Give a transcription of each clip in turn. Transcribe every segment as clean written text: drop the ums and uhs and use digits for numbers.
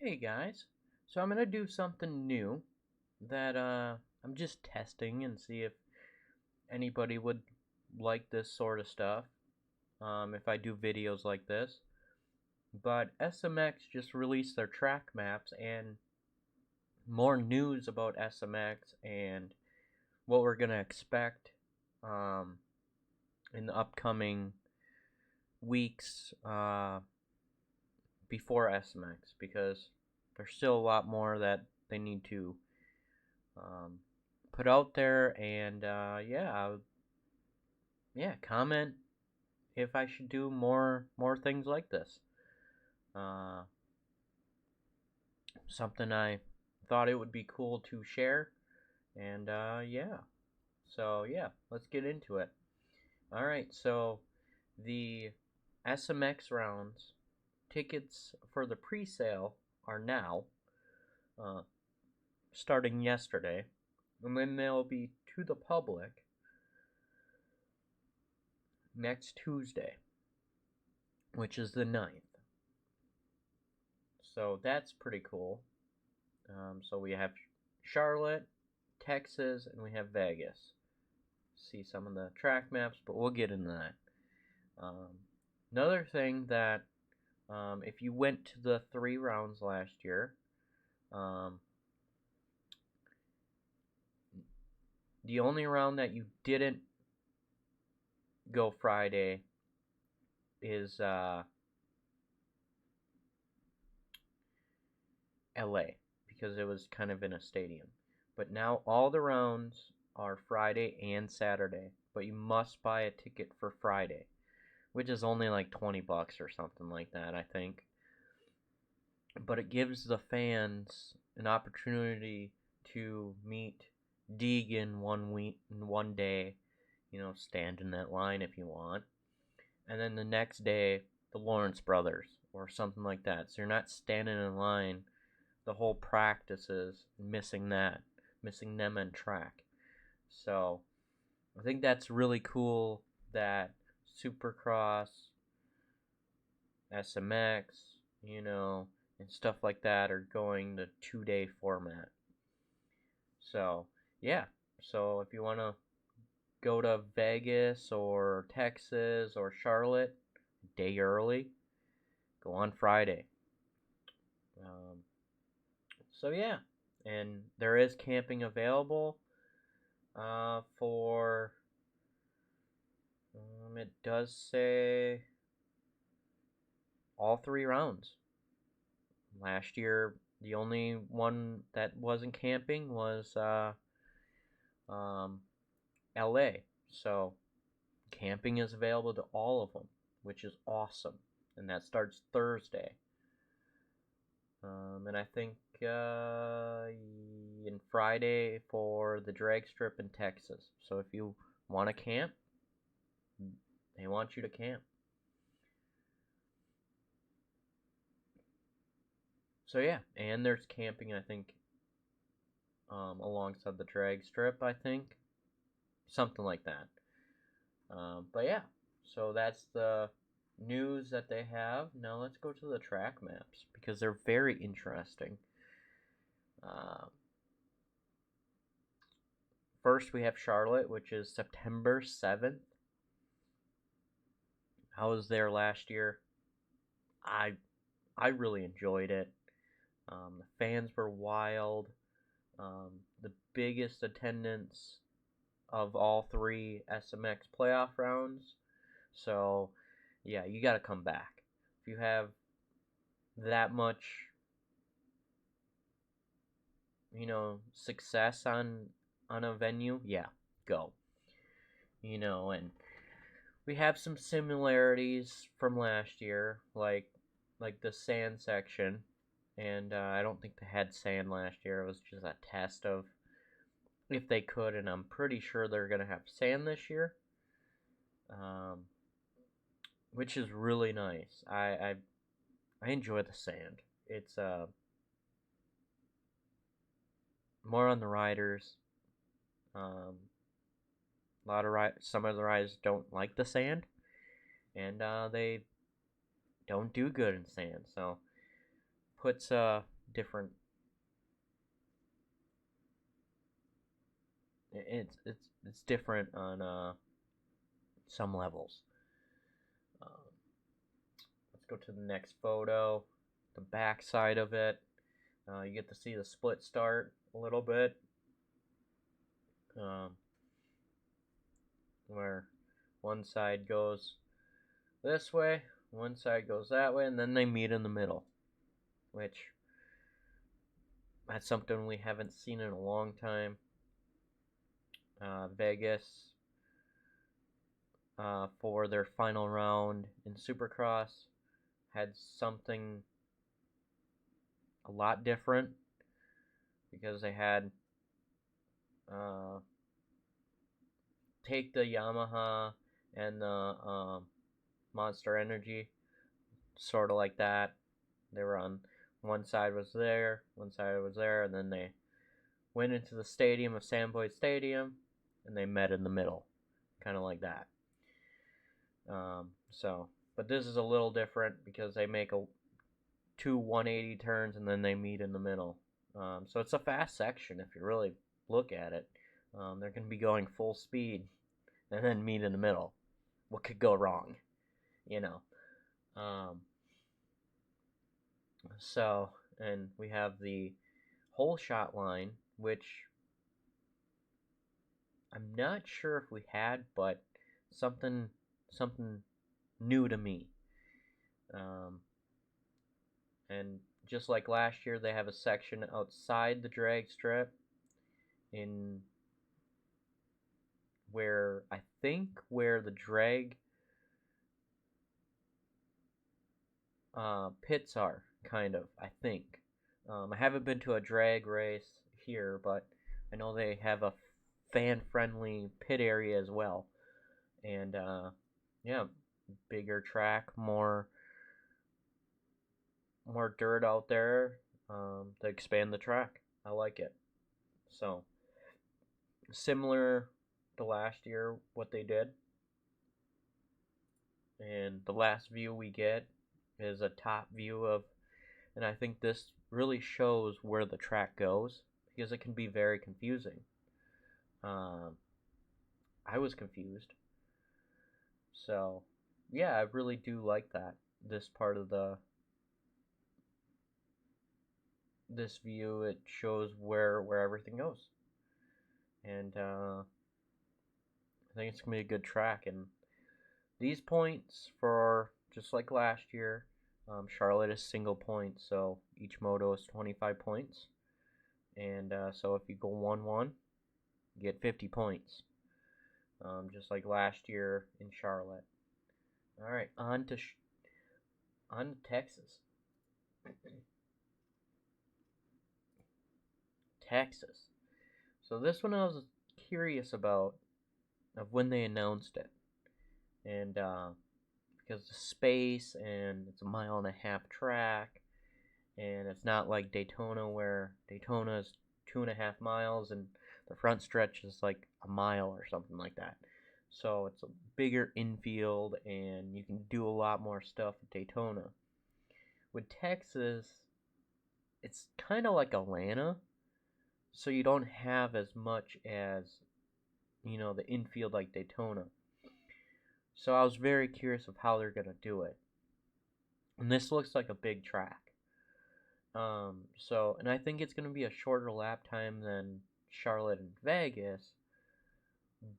Hey guys, so I'm gonna do something new that I'm just testing and see if anybody would like this sort of stuff. If I do videos like this, but SMX just released their track maps and more news about SMX and what we're gonna expect um, in the upcoming weeks before SMX because there's still a lot more that they need to um, put out there, and yeah, comment if I should do more things like this. Uh, Something I thought it would be cool to share, and yeah, let's get into it. All right, so the SMX rounds tickets for the pre-sale are now uh, starting yesterday, and then they'll be to the public next Tuesday, which is the 9th. So that's pretty cool. So we have Charlotte, Texas, and we have Vegas. See some of the track maps, but we'll get into that. Another thing that if you went to the 3 rounds last year, um, the only round that you didn't go Friday is LA because it was kind of in a stadium. But now all the rounds are Friday and Saturday, but you must buy a ticket for Friday, which is only like 20 bucks or something like that, I think. But it gives the fans an opportunity to meet Deegan one day, stand in that line if you want. And then the next day, the Lawrence brothers or something like that. So you're not standing in line the whole practices, missing them in track. So I think that's really cool that Supercross, SMX, and stuff like that are going the 2-day format. So yeah, so if you want to go to Vegas or Texas or Charlotte a day early, go on Friday. So yeah, and there is camping available for it does say all 3 rounds. Last year, the only one that wasn't camping was um, LA. So camping is available to all of them, which is awesome, and that starts Thursday. And I think in Friday for the drag strip in Texas. So if you want to camp, they want you to camp. So yeah, and there's camping, I think, alongside the drag strip, I think. Something like that. But yeah, so that's the news that they have. Now let's go to the track maps because they're very interesting. First, we have Charlotte, which is September 7th. I was there last year. I really enjoyed it. The fans were wild. The biggest attendance of all 3 SMX playoff rounds. So, yeah, you got to come back. If you have that much, success on a venue, yeah, go. And we have some similarities from last year, like the sand section, and I don't think they had sand last year. It was just a test of if they could, and I'm pretty sure they're gonna have sand this year, which is really nice. I enjoy the sand. It's more on the riders. Some of the riders don't like the sand, and they don't do good in sand. So puts different. It's different on some levels. Let's go to the next photo. The back side of it. You get to see the split start a little bit. Where one side goes this way, one side goes that way, and then they meet in the middle. Which, that's something we haven't seen in a long time. Vegas, for their final round in Supercross, had something a lot different because they had take the Yamaha and the Monster Energy, sort of like that. They were on one side was there, and then they went into the stadium of Sandboy Stadium, and they met in the middle, kind of like that. But this is a little different because they make two 180 turns and then they meet in the middle. So it's a fast section if you really look at it. They're going to be going full speed and then meet in the middle. What could go wrong? You know. And we have the whole shot line, which I'm not sure if we had, but something new to me. And just like last year, they have a section outside the drag strip in where the drag pits are, kind of, I think. I haven't been to a drag race here, but I know they have a fan-friendly pit area as well. And, yeah, bigger track, more dirt out there to expand the track. I like it. So, similar to last year, what they did. And the last view we get is a top view of, and I think this really shows where the track goes because it can be very confusing. I was confused. So, yeah, I really do like that. This part of this view, it shows where everything goes. And I think it's going to be a good track. And these points, for just like last year, Charlotte is single points, so each moto is 25 points. And so if you go 1-1, you get 50 points. Just like last year in Charlotte. Alright, on to Texas. Texas. So this one I was curious about of when they announced it. And because the space, and it's a 1.5-mile track, and it's not like Daytona where Daytona is 2.5 miles and the front stretch is like a mile or something like that. So it's a bigger infield and you can do a lot more stuff at Daytona. With Texas, it's kind of like Atlanta, so you don't have as much as, the infield like Daytona. So I was very curious of how they're going to do it. And this looks like a big track. And I think it's going to be a shorter lap time than Charlotte and Vegas.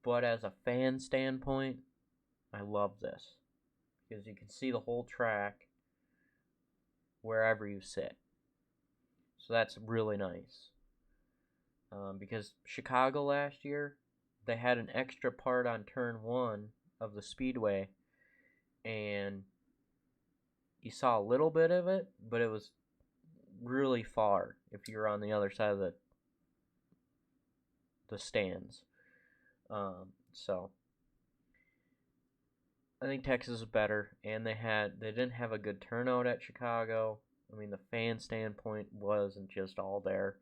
But as a fan standpoint, I love this. Because you can see the whole track wherever you sit. So that's really nice. Because Chicago last year, they had an extra part on turn 1 of the speedway. And you saw a little bit of it, but it was really far if you're on the other side of the stands. So I think Texas is better, and they didn't have a good turnout at Chicago. I mean, the fan standpoint wasn't just all there.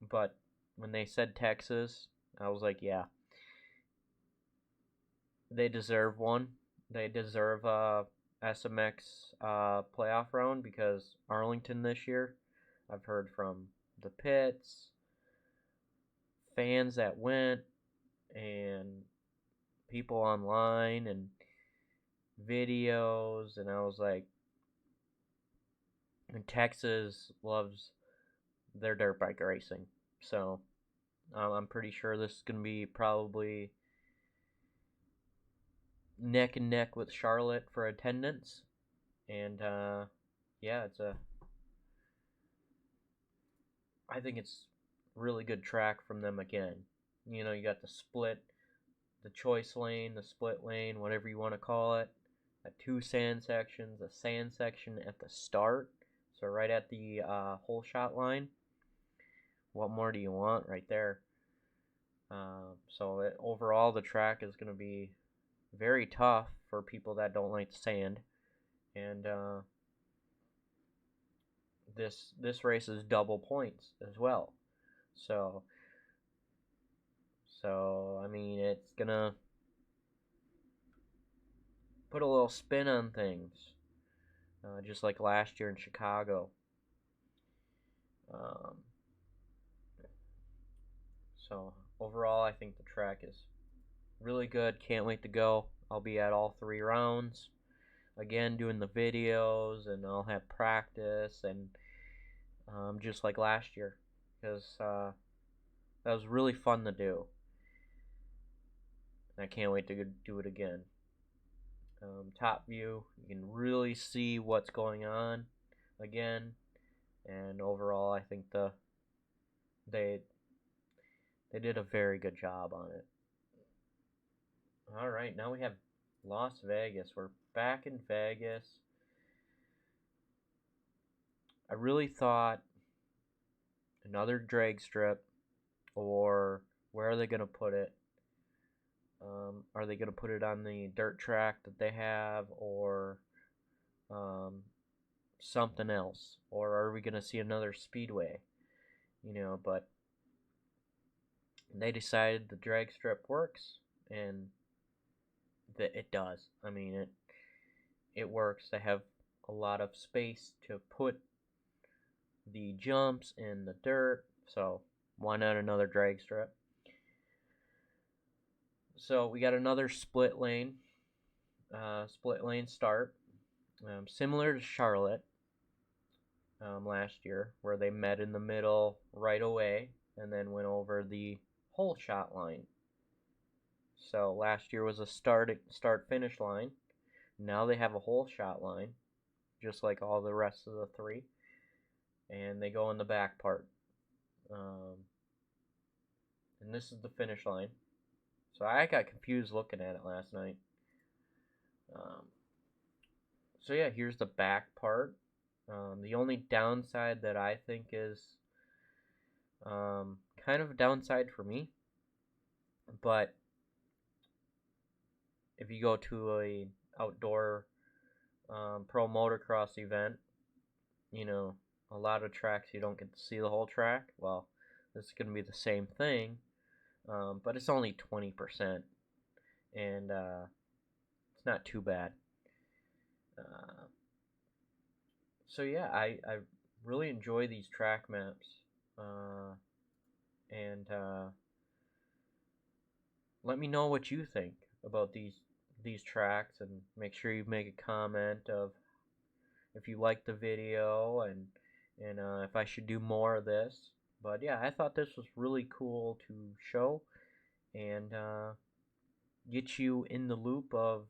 But when they said Texas, I was like, yeah, they deserve one. They deserve a SMX playoff round because Arlington this year, I've heard from the pits, fans that went, and people online and videos, and I was like, Texas loves their dirt bike racing, so I'm pretty sure this is gonna be probably neck and neck with Charlotte for attendance, and yeah, I think it's really good track from them again. You know, you got the choice lane, the split lane, whatever you want to call it. Two sand sections, a sand section at the start, so right at the hole shot line. What more do you want right there? Overall, the track is going to be very tough for people that don't like the sand, and this race is double points as well. So I mean, it's gonna put a little spin on things, just like last year in Chicago. Um, so overall, I think the track is really good. Can't wait to go. I'll be at all 3 rounds. Again, doing the videos, and I'll have practice, and just like last year, because that was really fun to do. I can't wait to do it again. Top view, you can really see what's going on again, and overall, I think they did a very good job on it. All right, now we have Las Vegas. We're back in Vegas. I really thought another drag strip, or where are they going to put it? Are they going to put it on the dirt track that they have, or something else? Or are we going to see another speedway? You know, but they decided the drag strip works, and that it does. I mean, it works. They have a lot of space to put the jumps in the dirt, so why not another drag strip? So we got another split lane start, similar to Charlotte last year, where they met in the middle right away and then went over the hole shot line. So last year was a start finish line. Now they have a hole shot line, just like all the rest of the 3, and they go in the back part. And this is the finish line. So I got confused looking at it last night. So yeah, here's the back part. The only downside that I think is kind of a downside for me, but if you go to a outdoor pro motocross event, you know, a lot of tracks you don't get to see the whole track. Well, this is going to be the same thing, but it's only 20%, and it's not too bad. So yeah, I really enjoy these track maps, and let me know what you think about these tracks, and make sure you make a comment of if you like the video, and if I should do more of this. But yeah, I thought this was really cool to show, and get you in the loop of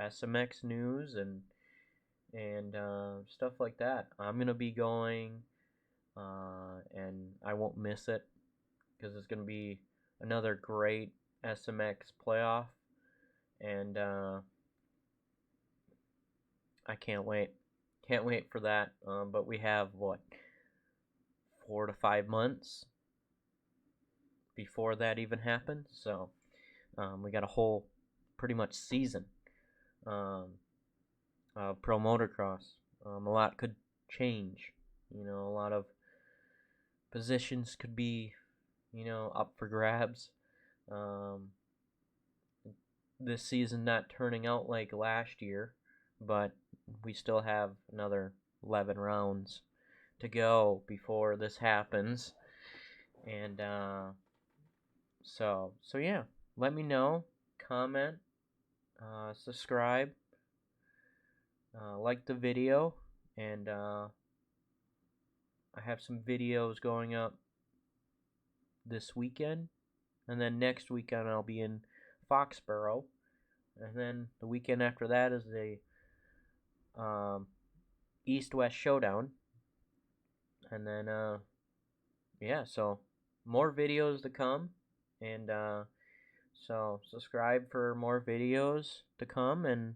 SMX news and stuff like that. I'm gonna be going, and I won't miss it, because it's gonna be another great SMX playoff, and I can't wait. Can't wait for that. But we have what, 4 to 5 months before that even happens. So we got a whole pretty much season of pro motocross. A lot could change. You know, a lot of positions could be, you know, up for grabs. This season not turning out like last year, but we still have another 11 rounds to go before this happens. And so yeah, let me know, comment, subscribe, like the video, and I have some videos going up this weekend, and then next weekend I'll be in Foxborough, and then the weekend after that is the East-West Showdown, and then yeah, so more videos to come, and so subscribe for more videos to come, and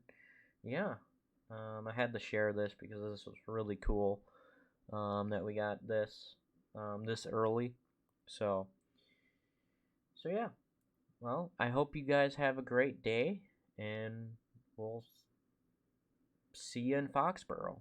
yeah, I had to share this because this was really cool, that we got this this early, so yeah. Well, I hope you guys have a great day, and we'll see you in Foxborough.